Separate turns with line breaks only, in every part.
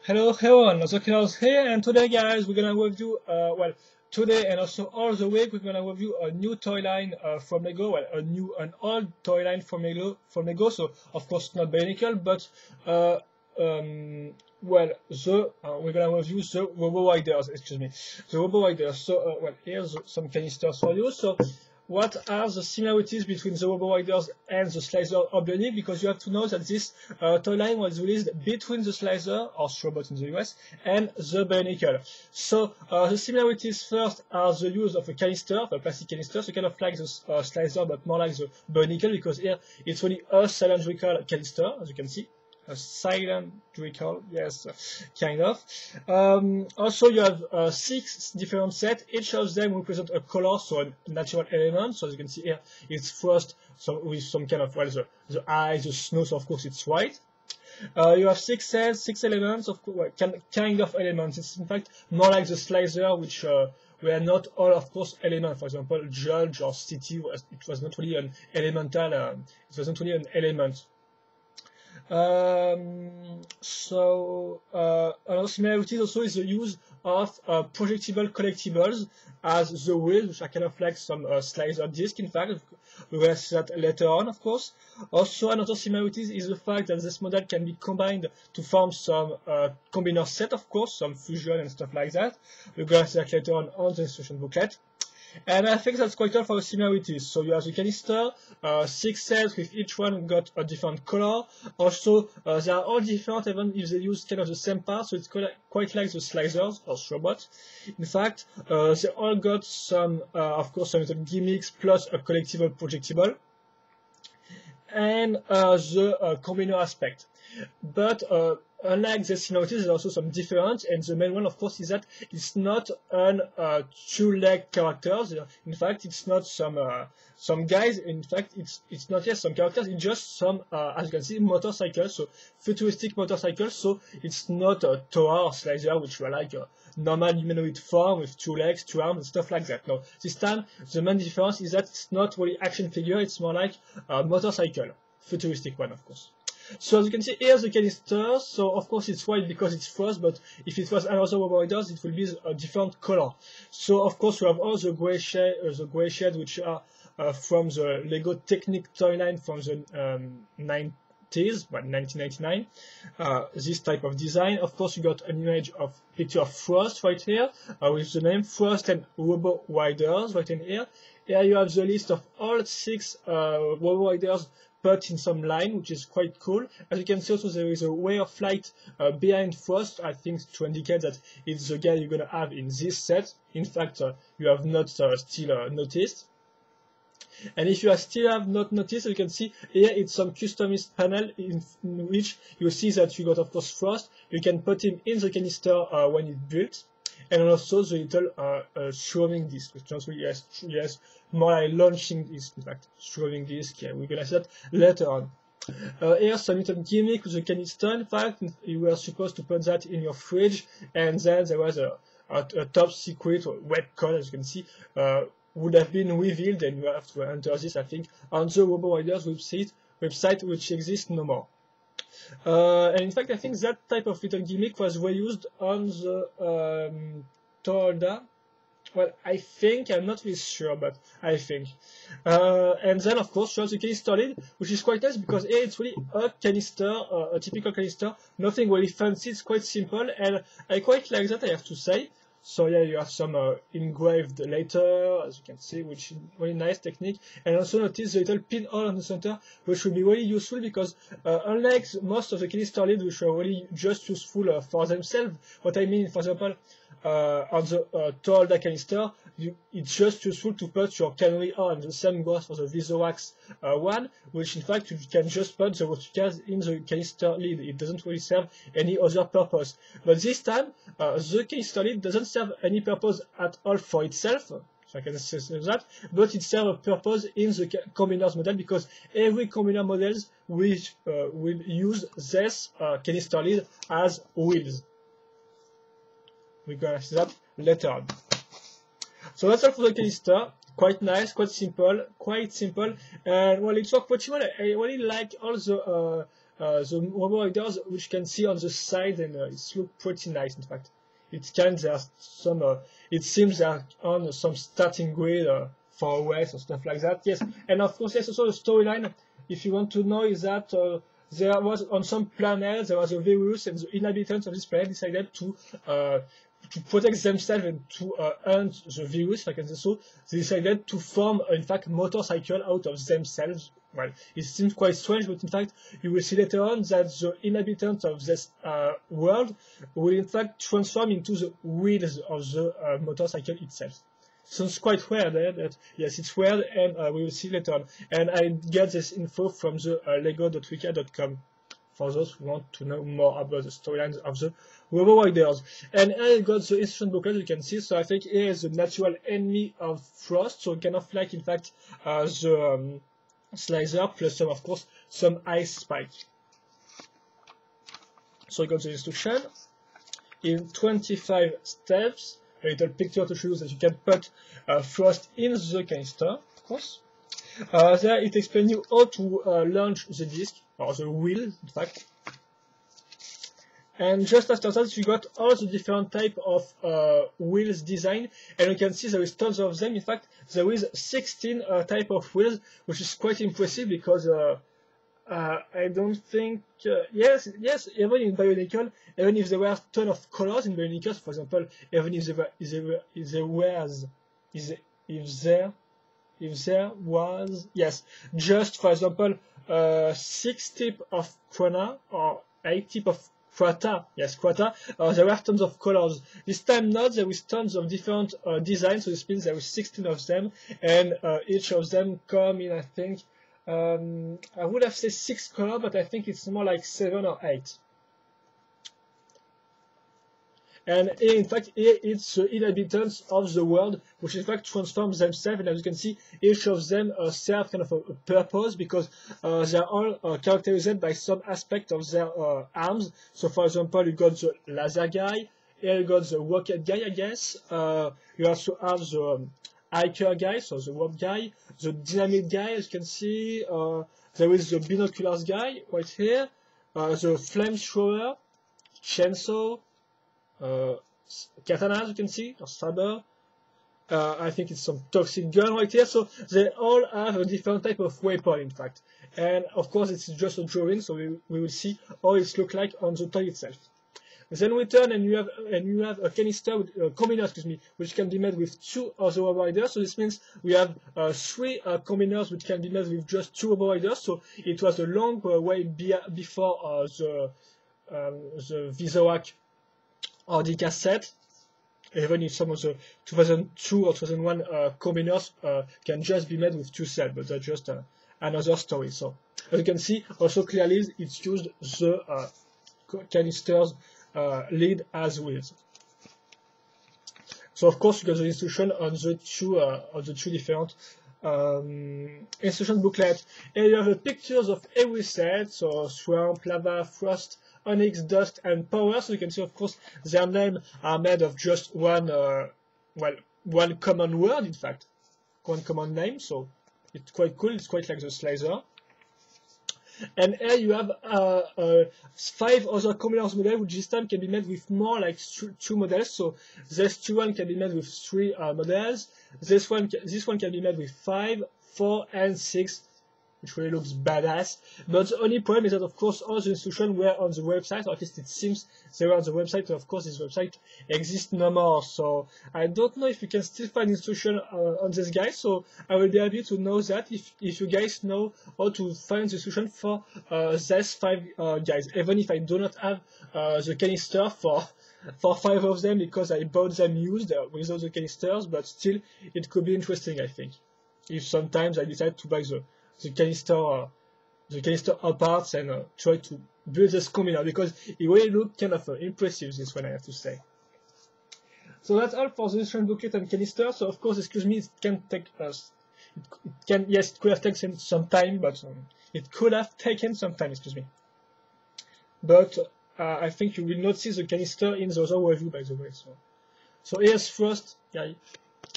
Hello everyone, Zokinos here, and today guys we're gonna review, today and also all the week we're gonna review a new toy line from Lego, an old toy line from Lego, so of course not Bionicle, but uh, we're gonna review the RoboRiders, excuse me, the RoboRiders. So here's some canisters for you. So what are the similarities between the RoboRiders and the Slicer of Bionic? Because you have to know that this toy line was released between the Slicer, or Robot in the US, and the Bionicle. So the similarities first are the use of a canister, a plastic canister, so kind of like the Slicer, but more like the Bionicle, because here it's only a cylindrical canister, as you can see. A cylindrical, yes, kind of. Also, you have 6 different sets. Each of them represent a color, so a natural element. So as you can see here, it's frost, so with some kind of, the eyes, the snow, so of course it's white. You have 6 sets, 6 elements, of course, kind of elements. It's in fact more like the Slicer, which were not all, of course, elements. For example, Judge or City, it was not really an elemental, it wasn't really an element. Another similarity also is the use of projectable collectibles as the wheels, which are kind of like some slicer disc. In fact, we will see that later on, of course. Also, another similarity is the fact that this model can be combined to form some combiner set, of course, some fusion and stuff like that. We're going to see that later on the instruction booklet. And I think that's quite all for the similarities. So you have the canister, 6 sets with each one got a different color. Also, they are all different even if they use kind of the same parts, so it's quite like the Slicers or robots. In fact, they all got some, of course, some little gimmicks plus a collectible projectable and the combiner aspect. But unlike the similarities, there's also some difference, and the main one, of course, is that it's not an two-leg characters. In fact, it's not some guys. In fact, it's not just some characters. It's just some, as you can see, motorcycles. So futuristic motorcycles. So it's not a Tower or Slicer, which were like a normal humanoid form with 2 legs, 2 arms, and stuff like that. No, this time the main difference is that it's not really action figure. It's more like a motorcycle, futuristic one, of course. So as you can see, here's the canister. So of course it's white because it's frost, but if it was another RoboRiders, it will be a different color. So of course we have all the gray shades which are from the Lego Technic toy line from the 90s, 1999. This type of design. Of course, you got an image of picture of Frost right here with the name Frost and RoboRiders right in here. Here you have the list of all 6 RoboRiders put in some line, which is quite cool. As you can see also there is a way of flight behind Frost, I think to indicate that it's the guy you're gonna have in this set. In fact, you have not still noticed. And if you still have not noticed, you can see here it's some customized panel in which you see that you got, of course, Frost. You can put him in the canister when it's built. And also the little shrowing disc, which also yes, more like launching disc, in fact, shrowing disc. Yeah, we're gonna see that later on. Here's some little gimmick with the canister. In fact, you were supposed to put that in your fridge, and then there was a top secret or web code, as you can see, would have been revealed, and you have to enter this, I think, on the RoboRiders website, which exists no more. And in fact, I think that type of little gimmick was reused on the Torda. Well, I think, I'm not really sure, but I think. And then, of course, you have the canister lid, which is quite nice because here it's really a canister, a typical canister, nothing really fancy, it's quite simple, and I quite like that, I have to say. So yeah, you have some engraved letter, as you can see, which is really nice technique. And also notice the little pinhole on the center, which will be really useful because unlike most of the canister lids, which are really just useful for themselves, what I mean, for example, on the Tolda canister, it's just useful to put your canary on. The same goes for the Visorax one, which in fact you can just put the replicas in the canister lid. It doesn't really serve any other purpose. But this time, the canister lid doesn't serve any purpose at all for itself. So I can say that, but it serves a purpose in the combiner's model because every combiner models will use this canister lid as wheels. We're gonna see that later on. So that's all for the canister. Quite nice, quite simple, and well, it works pretty well. I really like all the the RoboRiders, which you can see on the side, and it looks pretty nice. In fact, there's some. It seems they're on some starting grid for a race or stuff like that. Yes, and of course, there's also a storyline. If you want to know, is that there was on some planet there was a virus, and the inhabitants of this planet decided to protect themselves and to hunt the virus, if I can say so. They decided to form, in fact, motorcycle out of themselves. Well, it seems quite strange, but in fact, you will see later on that the inhabitants of this world will in fact transform into the wheels of the motorcycle itself. Sounds quite weird, but yes, it's weird, and we will see later on. And I get this info from the lego.wiki.com for those who want to know more about the storylines of the RoboRiders. And I got the instruction booklet, you can see. So I think here is the natural enemy of Frost, so kind of like, in fact, the slicer plus some, of course, some ice spike. So I got the instruction in 25 steps. A little picture to show you that you can put Frost in the canister, of course. There it explains you how to launch the disc, or the wheel, in fact. And just after that, you got all the different type of wheels design, and you can see there is tons of them. In fact, there is 16 type of wheels, which is quite impressive because I don't think yes, even in Bionicle, even if there were ton of colors in Bionicle, for example, even if there was just for example 6 type of Quana or 8 type of Quata, there were tons of colors. This time not, there is tons of different designs, so this means there is 16 of them, and each of them come in, I think, I would have said 6 colors, but I think it's more like 7 or 8. And here, in fact, here it's the inhabitants of the world, which in fact transform themselves, and as you can see, each of them serve kind of a purpose, because they are all characterized by some aspect of their arms. So for example, you got the laser guy, here you got the rocket guy, I guess. You also have the hiker guy, so the warp guy, the dynamite guy, as you can see. There is the binoculars guy right here, the flamethrower, chainsaw, katana, as you can see, or saber. I think it's some toxic gun right here. So they all have a different type of weapon, in fact. And of course, it's just a drawing, so we will see how it looks like on the toy itself. Then we turn, and you have a canister with combiner, which can be made with 2 other RoboRiders. So this means we have 3 combiners which can be made with just 2 RoboRiders. So it was a long way before the Visorak or the cassette. Even if some of the 2002 or 2001 combiners can just be made with 2 cells, but that's just another story. So as you can see, also clearly it's used the canisters lead as wheels. So of course you got the instruction on the two different instruction booklet. And you have the pictures of every set, so swamp, lava, frost, onyx, dust, and power. So you can see, of course, their names are made of just one common word, in fact, one common name. So it's quite cool. It's quite like the slicer. And here you have 5 other combiners models, which this time can be made with more like 2 models. So this 2 can be made with 3 models. This one can be made with 5, 4, and 6, which really looks badass. But the only problem is that, of course, all the instructions were on the website, or at least it seems they were on the website, and of course this website exists no more. So I don't know if you can still find instruction on this guy, so I will be happy to know that if you guys know how to find the instruction for these 5 guys, even if I do not have the canister for 5 of them, because I bought them used without the canisters, but still it could be interesting, I think, if sometimes I decide to buy the canister apart and try to build this combiner, because it really looked kind of impressive, this one, I have to say. So that's all for the instruction booklet and canister. So of course, excuse me, it can take us. It could have taken some time, but it could have taken some time, excuse me. But I think you will not see the canister in the other review, by the way. So here's Frost guy.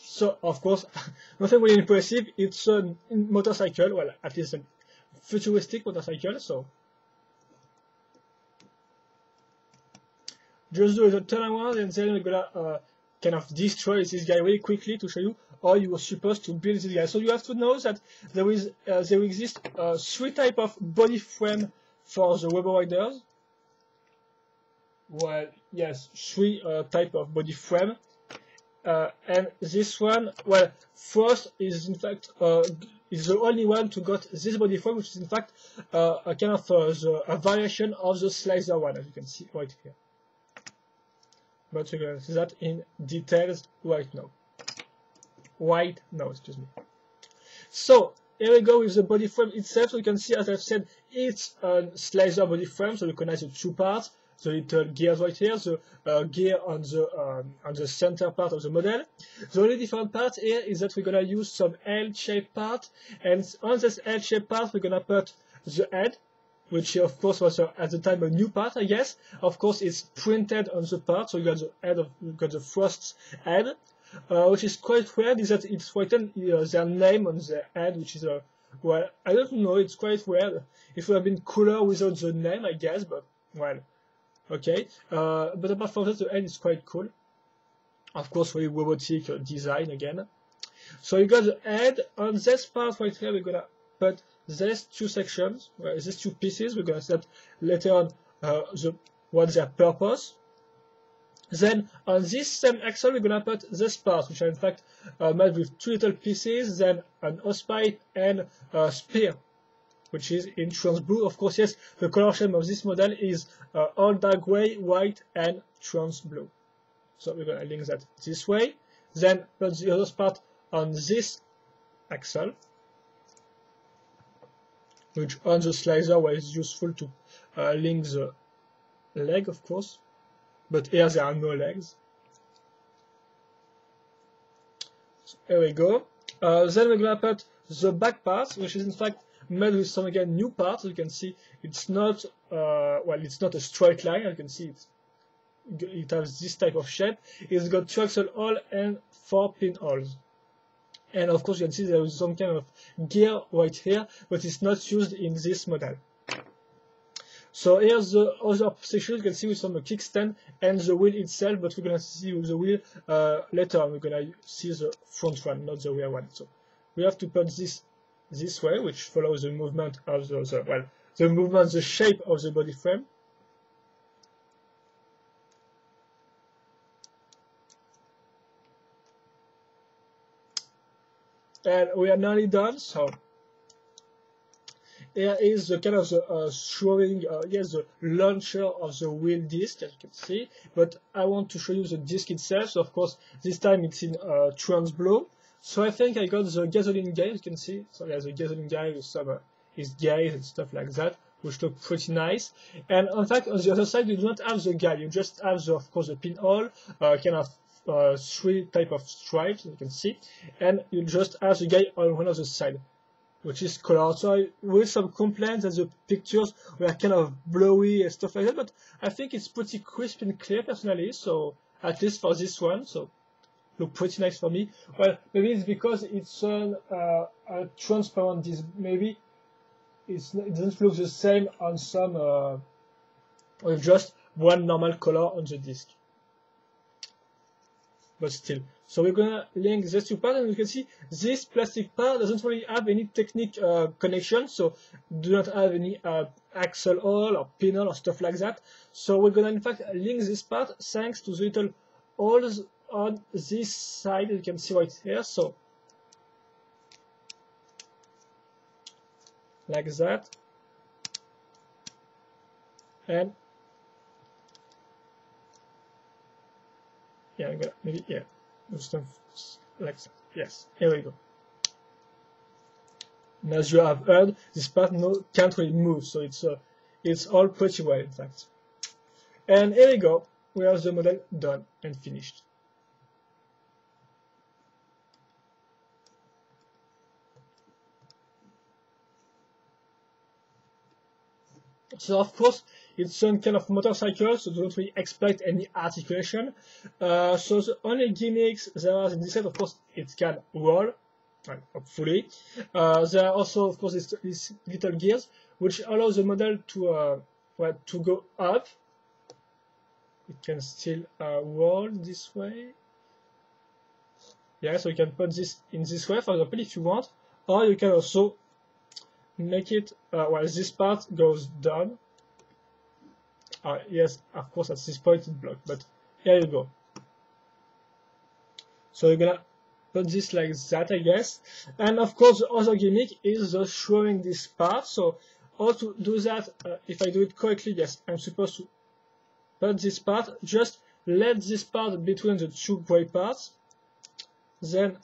So of course, nothing really impressive. It's a motorcycle, well, at least a futuristic motorcycle. So just do a turnaround, and then we're gonna kind of destroy this guy really quickly to show you how you were supposed to build this guy. So you have to know that there exist 3 types of body frame for the RoboRiders. Well, yes, 3 types of body frame. And this one, well, first is in fact is the only one to got this body frame, which is in fact a kind of a variation of the slicer one, as you can see right here. But you're gonna see that in details right now. Excuse me. So here we go with the body frame itself. So you can see, as I've said, it's a slicer body frame. So you recognize the 2 parts. The little gears right here, the gear on the center part of the model. The only different part here is that we're gonna use some L-shaped part, and on this L-shaped part we're gonna put the head, which of course was at the time a new part, I guess. Of course, it's printed on the part, so you got the head you got the first head, which is quite weird. Is that it's written their name on the head, which is well, I don't know. It's quite weird. It would have been cooler without the name, I guess, but well. Okay, but apart from that, the head is quite cool. Of course, very robotic design again. So you got the head. On this part right here, we're gonna put these 2 sections, these 2 pieces. We're gonna set later on what's their purpose. Then on this same axle, we're gonna put this part, which are in fact made with 2 little pieces, then an hosepipe and a spear, which is in trans blue. Of course, yes, the color scheme of this model is all dark gray, white, and trans blue. So we're going to link that this way. Then put the other part on this axle, which on the slicer was useful to link the leg, of course. But here there are no legs. So here we go. Then we're going to put the back part, which is in fact made with some again new parts. You can see it's not well, it's not a straight line. You can see it has this type of shape. It's got 2 axle hole and 4 pinholes. And of course you can see there is some kind of gear right here, but it's not used in this model. So here's the other section. You can see with some kickstand and the wheel itself, but we're gonna see with the wheel later on. We're gonna see the front one, not the rear one. So we have to put this way, which follows the movement of the shape of the body frame. And we are nearly done. So here is the kind of the showing, yes, the launcher of the wheel disc, as you can see. But I want to show you the disc itself. So of course, this time it's in trans blue. So I think I got the gasoline guy, you can see. So there's a gasoline guy with some his guys and stuff like that, which look pretty nice. And in fact, on the other side, you do not have the guy. You just have, of course, the pinhole, kind of 3 type of stripes, you can see. And you just have the guy on one of the side, which is colored. So with some complaints that the pictures were kind of blowy and stuff like that, but I think it's pretty crisp and clear personally. So at least for this one, so look pretty nice for me. Well, maybe it's because it's a transparent disc. Maybe it doesn't look the same on some with just one normal color on the disc. But still, so we're gonna link these 2 parts, and you can see this plastic part doesn't really have any technique connection, so do not have any axle hole or pinhole or stuff like that. So we're gonna in fact link this part thanks to the little holes on this side, you can see right here. So like that, and yeah, I'm gonna maybe do stuff like that. Yes, here we go. And as you have heard, this part can't really move, so it's all pretty well, in fact. And here we go. We have the model done and finished. So of course, it's some kind of motorcycle, so don't really expect any articulation. So the only gimmicks there are in this set, of course, it can roll, well, hopefully. There are also, of course, these little gears, which allow the model to go up, it can still roll this way. Yeah, so you can put this in this way, for example, if you want, or you can also make it while this part goes down. Yes, of course, at this point it's blocked, but here you go. So you're gonna put this like that, I guess. And of course, the other gimmick is just showing this part. So how to do that? If I do it correctly, yes, I'm supposed to put this part. Just let this part between the two gray parts. Then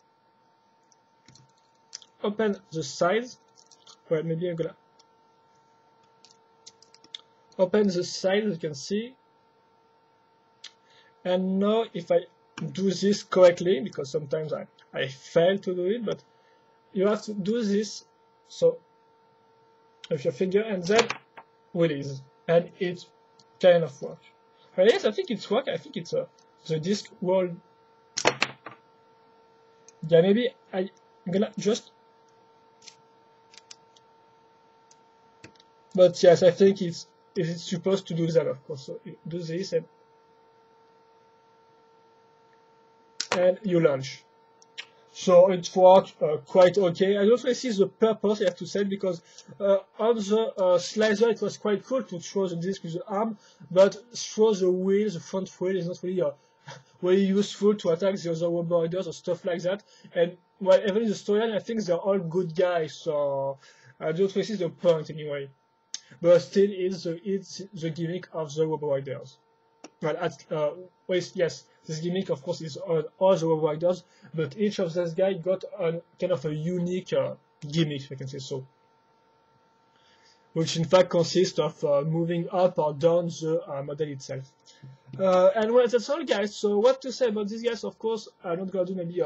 open the sides. Well, maybe I'm gonna open the side, as you can see. And now if I do this correctly, because sometimes I fail to do it, but you have to do this, so with your finger, and then release, and it kind of works. Yes, I think it's working. I think it's the disc roll. Yeah, maybe I'm gonna just, but yes, I think it's supposed to do that, of course. So you do this and you launch. So it works quite okay. I also see the purpose, I have to say, because on the slicer it was quite cool to throw the disc with the arm, but throw the wheel, the front wheel, is not really very useful to attack the other RoboRiders or stuff like that. And well, even in the storyline, I think they're all good guys, so I don't really see the point anyway. But still, it's the gimmick of the RoboRiders. Well, yes, this gimmick, of course, is on all the RoboRiders, but each of those guys got a kind of a unique gimmick, if I can say so, which in fact consists of moving up or down the model itself. And well, that's all, guys. So what to say about these guys? Of course, I'm not gonna do maybe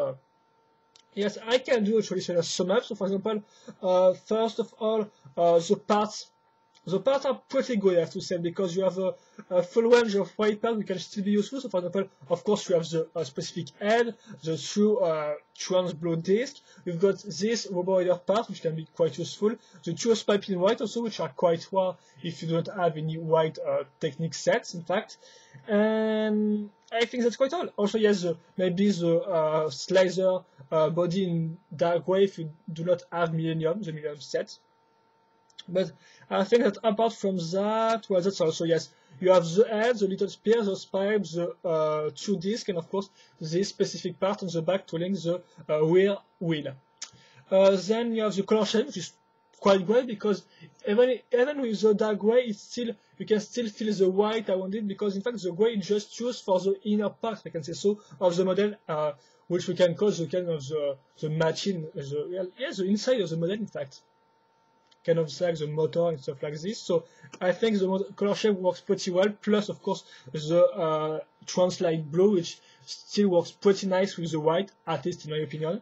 yes, I can do a traditional sum up. So, for example, first of all, the parts. The parts are pretty good, I have to say, because you have a full range of white parts which can still be useful. So, for example, of course, you have the specific head, the true trans-blown disc. You've got this RoboRider part, which can be quite useful. The two pipe in white also, which are quite rare if you don't have any white technique sets, in fact. And I think that's quite all. Also, yes, maybe the slicer body in dark gray if you do not have Millennium, the Millennium set. But I think that apart from that, well, that's also, yes, you have the head, the little spear, the pipes, the two discs, and of course, this specific part on the back to link the rear wheel. Then you have the color shade, which is quite great because even with the dark gray, it's still, you can still feel the white around it, because in fact the gray is just used for the inner part, I can say so, of the model, which we can call the kind of the matching, the inside of the model, in fact. Kind of like the motor and stuff like this. So I think the color shape works pretty well. Plus, of course, the trans-light blue, which still works pretty nice with the white, at least in my opinion.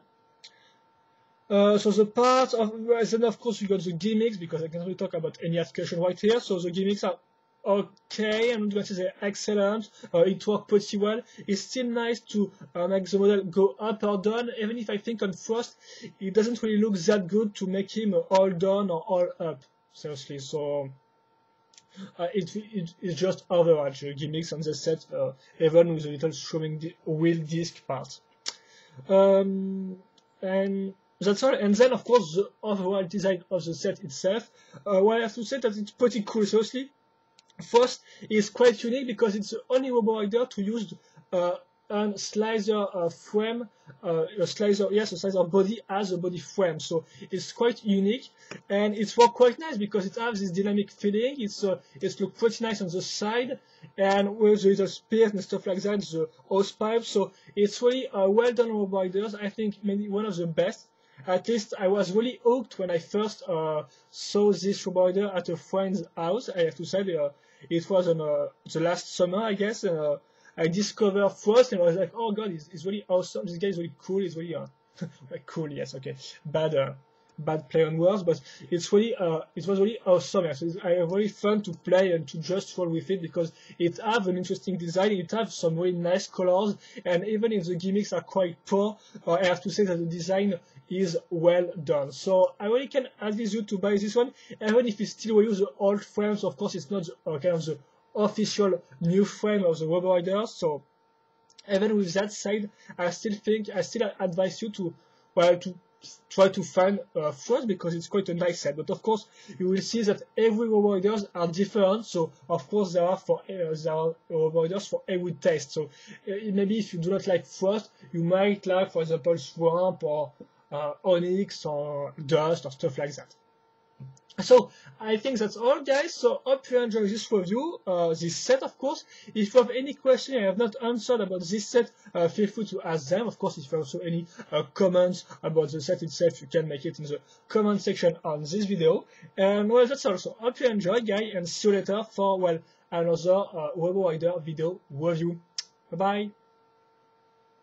So the part of, then of course you got the gimmicks, because I can't really talk about any application right here. So the gimmicks are okay, I'm not going to say excellent. It worked pretty well. It's still nice to make the model go up or down, even if I think on first it doesn't really look that good to make him all down or all up, seriously. So it's just average gimmicks on the set, even with a little showing the wheel disc part. And that's all. And then of course the overall design of the set itself, well, I have to say that it's pretty cool, seriously. First, it's quite unique because it's the only RoboRider to use a slicer frame, a slicer body as a body frame. So it's quite unique, and it's worked quite nice because it has this dynamic feeling. It's looked pretty nice on the side, and with the little spears and stuff like that, the hose pipe. So it's really well done RoboRiders. I think maybe one of the best. At least I was really hooked when I first saw this RoboRider at a friend's house. I have to say, it was on the last summer, I guess. I discovered first, and I was like, oh god, it's really awesome. This guy is really cool. It's really cool. Yes, okay, bad play on words, but it's really it was really awesome. Yeah. So it's really fun to play and to just roll with it because it has an interesting design. It has some really nice colors, and even if the gimmicks are quite poor, I have to say that the design is well done. So I really can advise you to buy this one, even if you still use the old frames. Of course, it's not kind of the official new frame of the RoboRiders. So even with that said, I still advise you to, well, to try to find first, because it's quite a nice set. But of course, you will see that every RoboRiders are different. So of course, there are RoboRiders for every taste. So maybe if you do not like Frost, you might like, for example, Swamp or Onyx or Dust or stuff like that. So I think that's all, guys. So hope you enjoy this review, this set, of course. If you have any question I have not answered about this set, feel free to ask them. Of course, if you have also any comments about the set itself, you can make it in the comment section on this video. And well, that's all. So hope you enjoy, guys, and see you later for, well, another RoboRider video review. Bye bye.